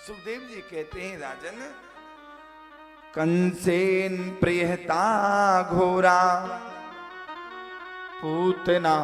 सुखदेव जी कहते हैं राजन, कंसेन प्रियता घोरा पूतना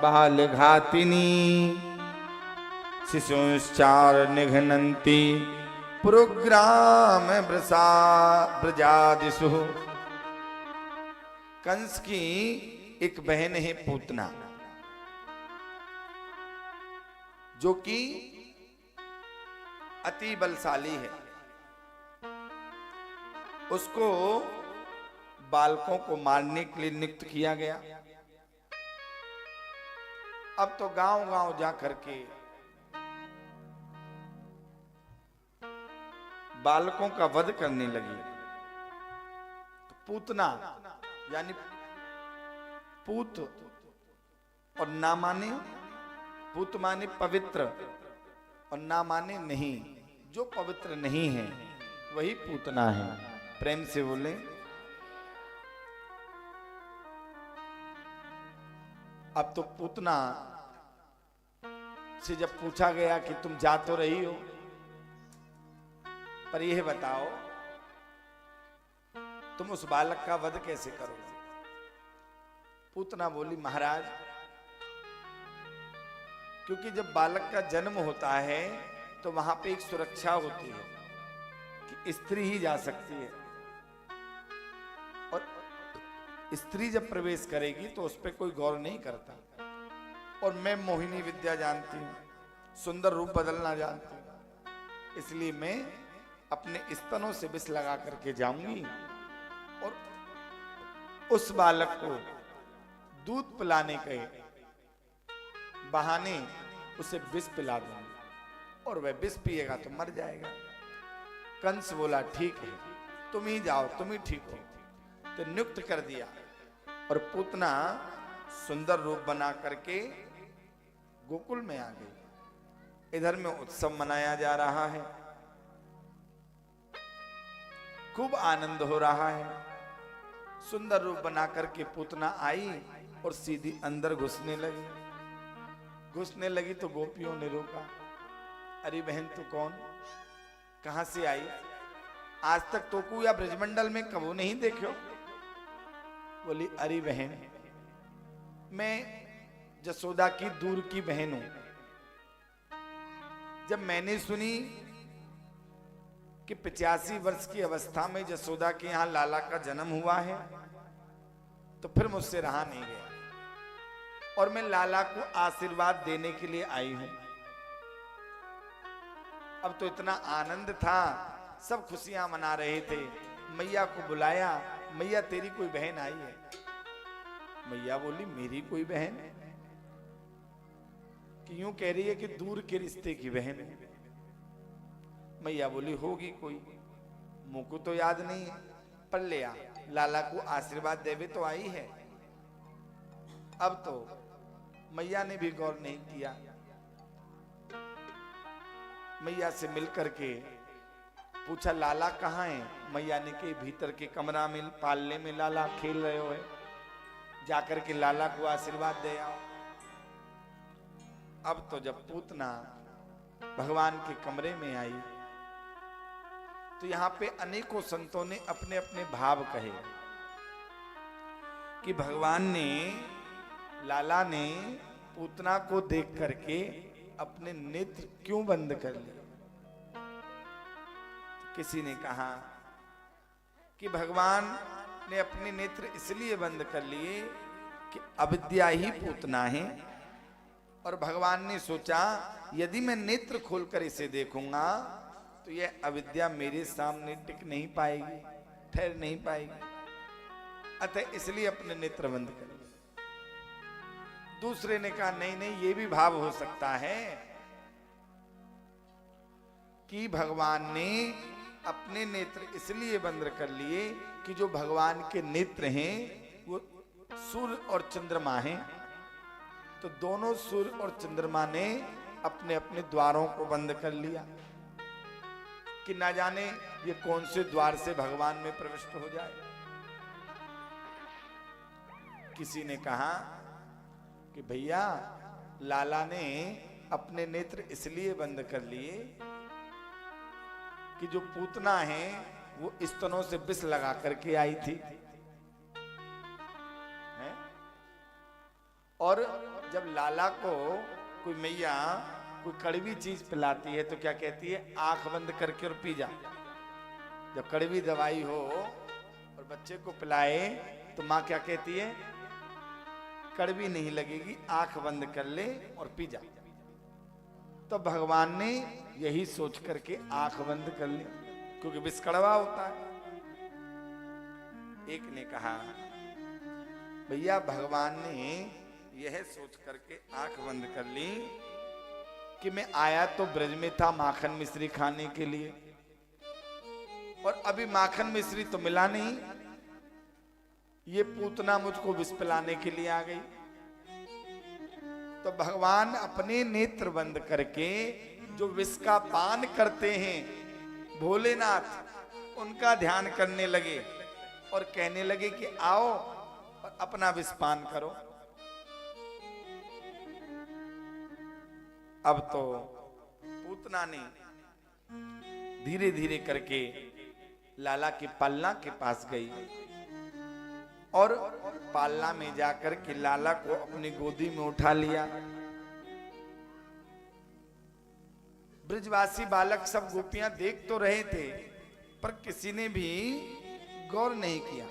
बाल घातिनी शिशुश्चार निघ्नन्ति पुरुग्राम ब्रजादिषु। कंस की एक बहन है पूतना, जो कि अति बलशाली है। उसको बालकों को मारने के लिए नियुक्त किया गया। अब तो गांव गांव जा करके बालकों का वध करने लगी। तो पूतना यानी पूत और ना माने, पूत माने पवित्र और ना माने नहीं, जो पवित्र नहीं है वही पूतना है। प्रेम से बोले। अब तो पूतना से जब पूछा गया कि तुम जा तो रही हो, पर यह बताओ तुम उस बालक का वध कैसे करोगे? पूतना बोली, महाराज, क्योंकि जब बालक का जन्म होता है तो वहां पे एक सुरक्षा होती है कि स्त्री ही जा सकती है, और स्त्री जब प्रवेश करेगी तो उस पर कोई गौर नहीं करता। और मैं मोहिनी विद्या जानती हूं, सुंदर रूप बदलना जानती हूं, इसलिए मैं अपने स्तनों से विष लगा करके जाऊंगी और उस बालक को दूध पिलाने के बहाने उसे विष पिला दूंगी, और वह विष पिएगा तो मर जाएगा। कंस बोला, ठीक है, तुम ही जाओ, तुम ही ठीक हो। तो नियुक्त कर दिया, और पूतना सुंदर रूप बना करके गोकुल में आ गई। इधर में उत्सव मनाया जा रहा है, खूब आनंद हो रहा है। सुंदर रूप बना करके पूतना आई और सीधी अंदर घुसने लगी तो गोपियों ने रोका। अरे बहन, तू कौन, कहां से आई? आज तक तोकू या ब्रजमंडल में कबू नहीं देखो। बोली, अरे बहन, मैं जसोदा की दूर की बहन हूं। जब मैंने सुनी कि 85 वर्ष की अवस्था में जसोदा के यहां लाला का जन्म हुआ है, तो फिर मुझसे रहा नहीं गया, और मैं लाला को आशीर्वाद देने के लिए आई हूं। अब तो इतना आनंद था, सब खुशियां मना रहे थे। मैया को बुलाया, मैया तेरी कोई बहन आई है? मैया बोली, मेरी कोई बहन? कि यूं कह रही है कि दूर के रिश्ते की बहन है। मैया बोली, होगी कोई, मुंह को तो याद नहीं है, पर ले आ, लाला को आशीर्वाद देवे तो आई है। अब तो मैया ने भी गौर नहीं किया। मैया से मिलकर के पूछा, लाला कहाँ है? मैया ने के भीतर के कमरा में पालने में लाला खेल रहे हो है, जाकर के लाला को आशीर्वाद दे आओ। अब तो जब पूतना भगवान के कमरे में आई तो यहां पे अनेकों संतों ने अपने अपने भाव कहे कि भगवान ने, लाला ने पूतना को देख करके अपने नेत्र क्यों बंद कर लिए? किसी ने कहा कि भगवान ने अपने नेत्र इसलिए बंद कर लिए कि अविद्या ही पूतना है, और भगवान ने सोचा यदि मैं नेत्र खोलकर इसे देखूंगा तो यह अविद्या मेरे सामने टिक नहीं पाएगी, ठहर नहीं पाएगी, अतः इसलिए अपने नेत्र बंद कर लिए। दूसरे ने कहा, नहीं नहीं, ये भी भाव हो सकता है कि भगवान ने अपने नेत्र इसलिए बंद कर लिए कि जो भगवान के नेत्र हैं वो सूर्य और चंद्रमा हैं, तो दोनों सूर्य और चंद्रमा ने अपने अपने द्वारों को बंद कर लिया कि ना जाने ये कौन से द्वार से भगवान में प्रविष्ट हो जाए। किसी ने कहा कि भैया, लाला ने अपने नेत्र इसलिए बंद कर लिए कि जो पूतना है वो स्तनों से विष लगा करके आई थी, है? और जब लाला को कोई मैया कोई कड़वी चीज पिलाती है तो क्या कहती है, आंख बंद करके और पी जा। जब कड़वी दवाई हो और बच्चे को पिलाए तो माँ क्या कहती है, कड़वी नहीं लगेगी, आंख बंद कर ले और पी जा। तो भगवान ने यही सोच करके आंख बंद कर ली, क्योंकि विष कड़वा होता है। एक ने कहा, भैया भगवान ने यह सोच करके आंख बंद कर ली कि मैं आया तो ब्रज में था माखन मिश्री खाने के लिए, और अभी माखन मिश्री तो मिला नहीं, ये पूतना मुझको विष पिलाने के लिए आ गई। तो भगवान अपने नेत्र बंद करके जो विष का पान करते हैं भोलेनाथ, उनका ध्यान करने लगे और कहने लगे कि आओ और अपना विष पान करो। अब तो पूतना ने धीरे धीरे करके लाला की पालना के पास गई और पालना में जाकर के लाला को अपनी गोदी में उठा लिया। ब्रजवासी बालक सब गोपियां देख तो रहे थे, पर किसी ने भी गौर नहीं किया।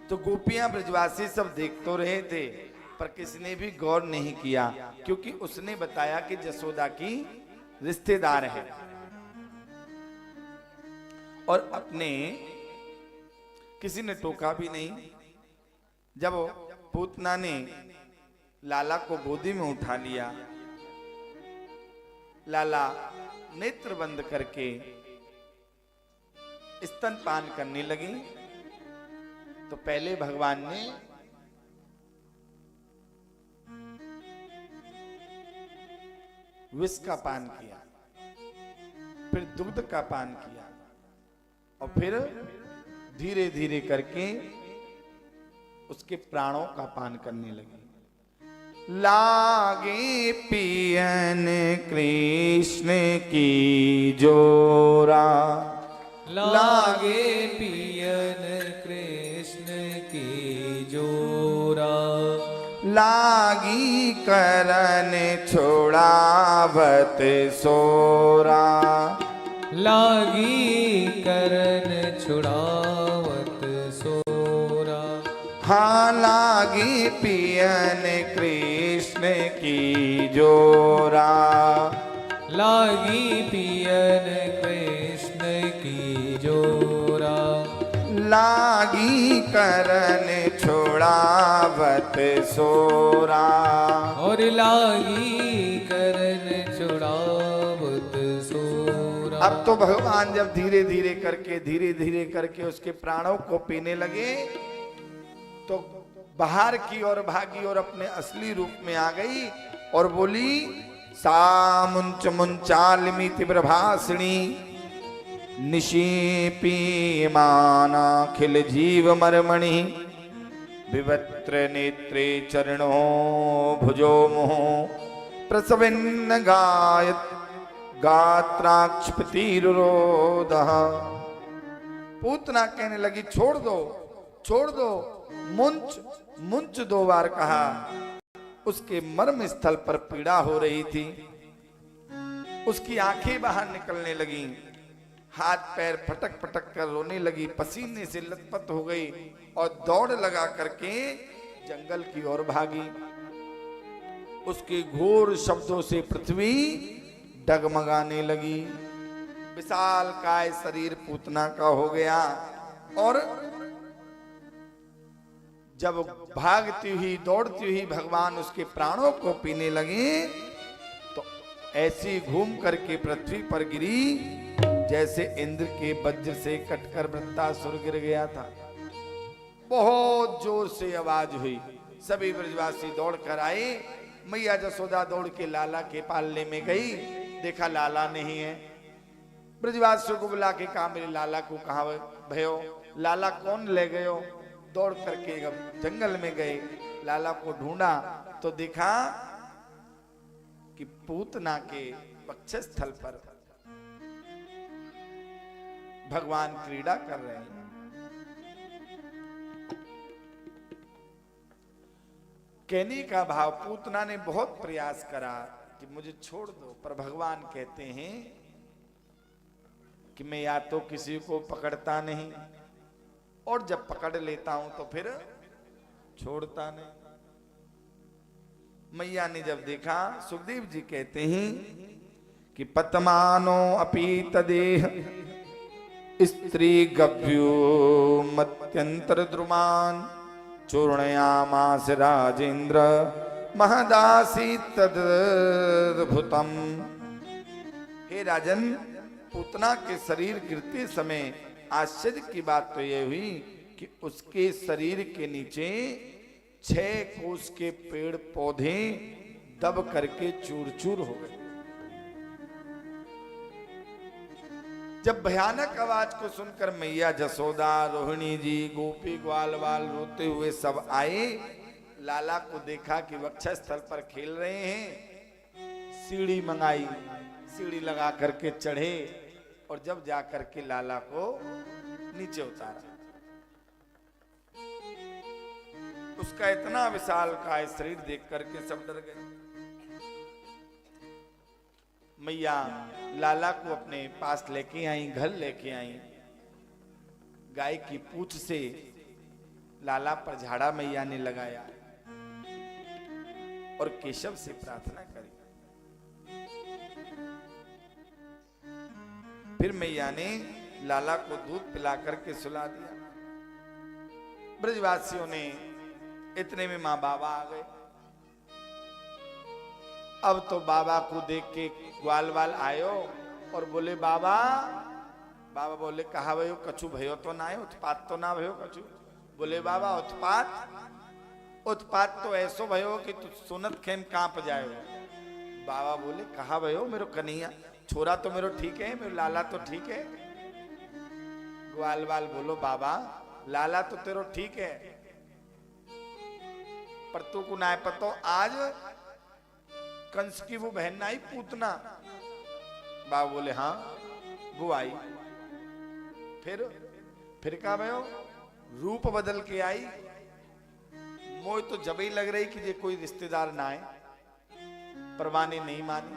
तो गोपियां ब्रजवासी सब देख तो रहे थे, पर किसी ने भी गौर नहीं किया, क्योंकि उसने बताया कि जसोदा की रिश्तेदार है। और अपने किसी ने टोका भी नहीं। जब पूतना ने लाला को गोदी में उठा लिया, लाला नेत्र बंद करके स्तनपान करने लगी, तो पहले भगवान ने विष का पान किया, फिर दुग्ध का पान किया, और फिर धीरे धीरे करके उसके प्राणों का पान करने लगी। लागे पियन कृष्ण की जोरा, लागे पियन कृष्ण की जोरा, लागी करन छोड़ावत सोरा, लागी करन छुड़ावत सोरा। हाँ लागी पियन कृष्ण की जोरा, लागी पियन कृष्ण की जोरा, लागी करन छोड़ावत सोरा। और लागी करन छुड़ावत सोरा। अब तो भगवान जब धीरे धीरे करके उसके प्राणों को पीने लगे, तो बाहर की ओर भागी और अपने असली रूप में आ गई और बोली, सा मुंच मुंचालिमी तीव्र भाषिणी, निशीपीमानाखिल जीव मर्मणि, विवत्र नेत्रे चरणो भुजो मोह, प्रसविन्न गायत गात्राक्षपतिरोदः। पूतना कहने लगी, छोड़ दो छोड़ दो, मुंच मुंच 2 बार कहा। उसके मर्म स्थल पर पीड़ा हो रही थी, उसकी आंखें बाहर निकलने लगी, हाथ पैर फटक फटक कर रोने लगी, पसीने से लथपथ हो गई और दौड़ लगा करके जंगल की ओर भागी। उसके घोर शब्दों से पृथ्वी डगमगाने लगी। विशाल काय शरीर पूतना का हो गया, और जब भागती हुई दौड़ती हुई भगवान उसके प्राणों को पीने लगे, तो ऐसी घूम करके पृथ्वी पर गिरी जैसे इंद्र के वज्र से कटकर वृत्तासुर गिर गया था। बहुत जोर से आवाज हुई, सभी ब्रजवासी दौड़ कर आए। मैया जसोदा दौड़ के लाला के पालने में गई, देखा लाला नहीं है। ब्रजवासियों को बुला के कहा, मेरे लाला को कहाँ भयो, लाला कौन ले गए हो? दौड़ करके जंगल में गए, लाला को ढूंढा तो देखा कि पूतना के वक्षस्थल पर भगवान क्रीड़ा कर रहे हैं। कहने का भाव, पूतना ने बहुत प्रयास करा कि मुझे छोड़ दो, पर भगवान कहते हैं कि मैं या तो किसी को पकड़ता नहीं और जब पकड़ लेता हूं तो फिर छोड़ता नहीं। मैया ने जब देखा, सुखदेव जी कहते हैं कि पतमानो अपि तदेह स्त्री गव्यो मत्यंतर द्रुमान चूर्णयामास राजेंद्र महदासी तद्भुतम। हे राजन, पूतना के शरीर गिरते समय आश्चर्य की बात तो यह हुई कि उसके शरीर के नीचे 6 कोस के पेड़ पौधे दब करके चूर चूर हो गए। जब भयानक आवाज को सुनकर मैया जसोदा, रोहिणी जी, गोपी ग्वाल वाल रोते हुए सब आए। लाला को देखा कि वक्षस्थल पर खेल रहे हैं। सीढ़ी मंगाई, सीढ़ी लगा करके चढ़े और जब जा करके लाला को नीचे उतारा। उसका इतना विशाल काय शरीर देख करके सब डर गए। मैया लाला को अपने पास लेके आई, घर लेके आई। गाय की पूंछ से लाला पर झाड़ा मैया ने लगाया और केशव से प्रार्थना करी। फिर मैया ने लाला को दूध पिला करके सुला दिया। ब्रजवासियों ने, इतने में मां बाबा आ गए। अब तो बाबा को देख के ग्वाल वाल आयो और बोले बाबा। बाबा बोले कहा भयो कछु भयो तो ना है, उत्पात तो ना भयो कछु। बोले बाबा उत्पात, उत्पात तो ऐसो भयो कि तू सुनत खेम कांप जाए। बाबा बोले कहा भयो मेरो कन्हैया, छोरा तो मेरो ठीक है, मेरो लाला तो ठीक है। ग्वाल वाल बोलो बाबा लाला तो तेरो ठीक है, पर तू को ना पतो आज कंस की वो बहन आई पूतना। बाबा बोले हाँ वो आई। फिर कहा भयो रूप बदल के आई। मोय तो जब ही लग रही कि ये कोई रिश्तेदार ना आए, परवाने नहीं मानी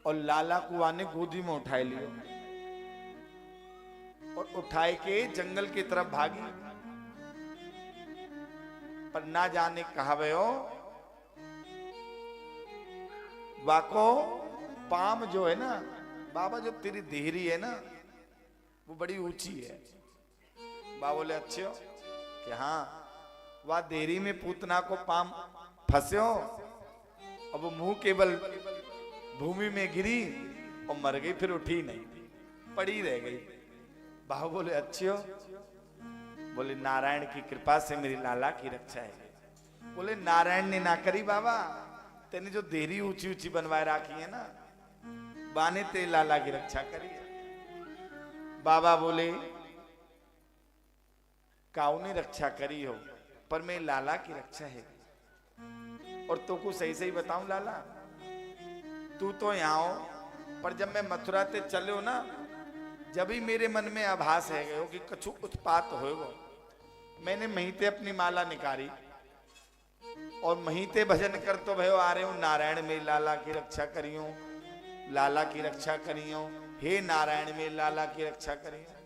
और लाला कुआ ने गोदी में उठाए लियो और उठाए के जंगल की तरफ भागी। पर ना जाने कहा भयो वाको पाम जो है ना बाबा, जो तेरी देहरी है ना वो बड़ी ऊंची है। बाबा बोले अच्छे हो कि हाँ, वह देहरी में पूतना को पाम फंसे हो और वो मुंह केवल भूमि में गिरी और मर गई, फिर उठी नहीं, पड़ी रह गई। बाबा बोले अच्छे हो। बोले नारायण की कृपा से मेरी लाला की रक्षा है। बोले नारायण ने ना करी बाबा, तेने जो देरी ऊंची ऊंची बनवाए राखी है ना, बाने ते लाला की रक्षा करी है। बाबा बोले काऊ ने रक्षा करी हो, पर मैं लाला की रक्षा है। और तो को सही सही बताऊं लाला, तू तो यहाँ हो, पर जब मैं मथुरा ते चले हो ना, जब ही मेरे मन में आभास है गयो कि कछु उत्पात होएगो। मैंने महीते अपनी माला निकाली और महीते भजन कर तो भयो आ रहे हूं, नारायण मेरी लाला की रक्षा करियो, लाला की रक्षा करियो, हे नारायण मेरी लाला की रक्षा करियो।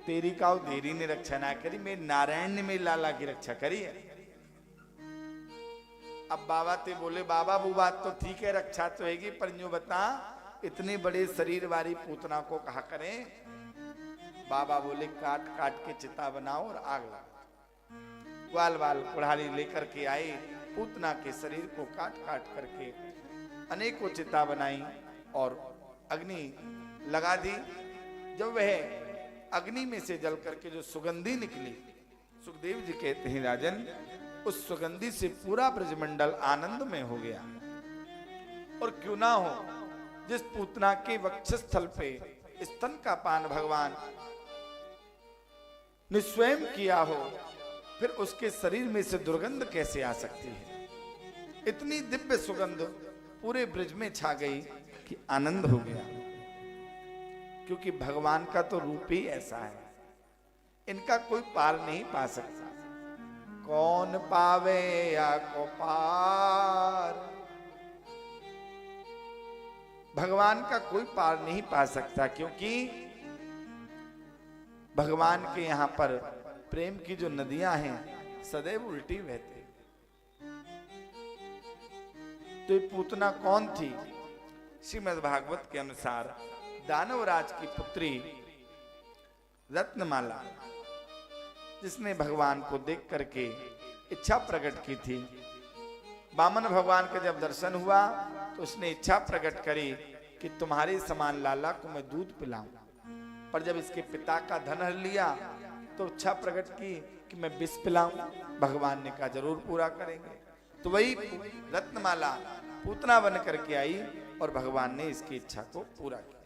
तेरी काऊ देरी ने रक्षा ना करी, मेरे नारायण ने मेरी लाला की रक्षा करी है। अब बाबा ते बोले बाबा वो बात तो ठीक है, रक्षा तो हैगी, पर यूं बता इतने बड़े शरीर वाली पूतना को कहा करें। बाबा बोले काट काट के चिता बनाओ और आग लगा। ग्वाल वाल कुल्हाड़ी लेकर के आए, पूतना के शरीर को काट काट करके अनेकों चिता बनाई और अग्नि लगा दी। जब वह अग्नि में से जल करके जो सुगंधी निकली, सुखदेव जी कहते हैं राजन, उस सुगंधी से पूरा ब्रजमंडल आनंद में हो गया। और क्यों ना हो, जिस पूतना के वक्षस्थल पे स्तन का पान भगवान ने स्वयं किया हो, फिर उसके शरीर में से दुर्गंध कैसे आ सकती है? इतनी दिव्य सुगंध पूरे ब्रज में छा गई कि आनंद हो गया, क्योंकि भगवान का तो रूप ही ऐसा है, इनका कोई पार नहीं पा सकता। कौन पावे या को पार, भगवान का कोई पार नहीं पा सकता, क्योंकि भगवान के यहां पर प्रेम की जो नदियां हैं सदैव उल्टी बहती। तो ये पूतना कौन थी? श्रीमद् भागवत के अनुसार दानवराज की पुत्री रत्नमाला, जिसने भगवान को देख करके इच्छा प्रकट की थी। वामन भगवान का जब दर्शन हुआ तो उसने इच्छा प्रकट करी कि तुम्हारे समान लाला को मैं दूध पिलाऊं। पर जब इसके पिता का धन हर लिया तो इच्छा प्रकट की कि मैं विष पिलाऊं। भगवान ने कहा जरूर पूरा करेंगे। तो वही रत्नमाला पूतना बन करके आई और भगवान ने इसकी इच्छा को पूरा किया।